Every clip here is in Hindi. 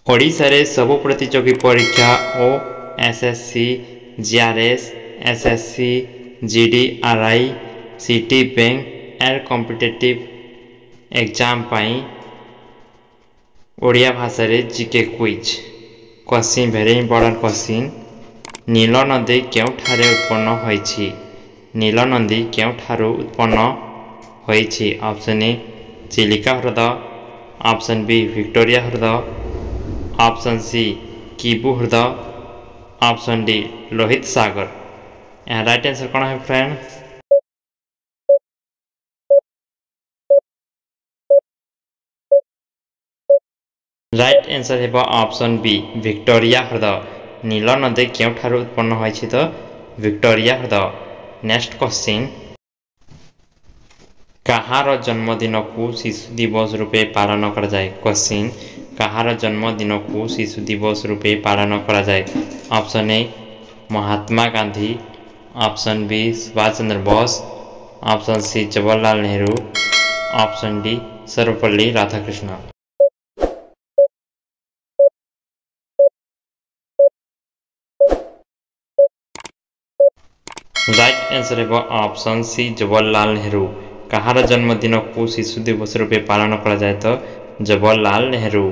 ओडिशा रे सबु प्रतियोगी परीक्षा ओ SSC GRS SSC GD RI CT bank and competitive exam पाई ओडिया भाषा रे GK quiz question very important question नील नदी केउठारे उत्पन्न होईछि नील नदी केउठारु उत्पन्न होईछि ऑप्शन ए चिलिका ह्रद ऑप्शन बी विक्टोरिया ह्रद ऑप्शन सी किबू ह्रद ऑप्शन डी लोहित सागर यहाँ राइट आंसर कौन है फ्रेंड राइट आंसर है ऑप्शन बी विक्टोरिया ह्रद नील नदी केउठारु उत्पन्न होईछि तो विक्टोरिया ह्रद नेक्स्ट क्वेश्चन कहार जन्मदिन को शिशु दिवस रूपे पालन करा जाए क्वेश्चन कहार जन्मदिन को शिशु दिवस रूपे पालन करा जाए option A Mahatma Gandhi option B Subhash Chandra Bose option C Jawaharlal Nehru option D Sarvepalli Radhakrishna right answer है ऑप्शन सी जवाहरलाल नेहरू कहार जन्मदिन को शिशु दिवस रूपे पालन करा जाए तो जवाहरलाल नेहरू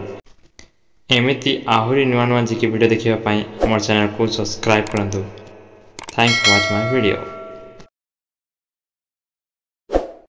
एमिति आहुरी नुआ नुआ जीके वीडियो देखिबा पई हमर चैनल को सब्सक्राइब करंतु thanks for watching my video.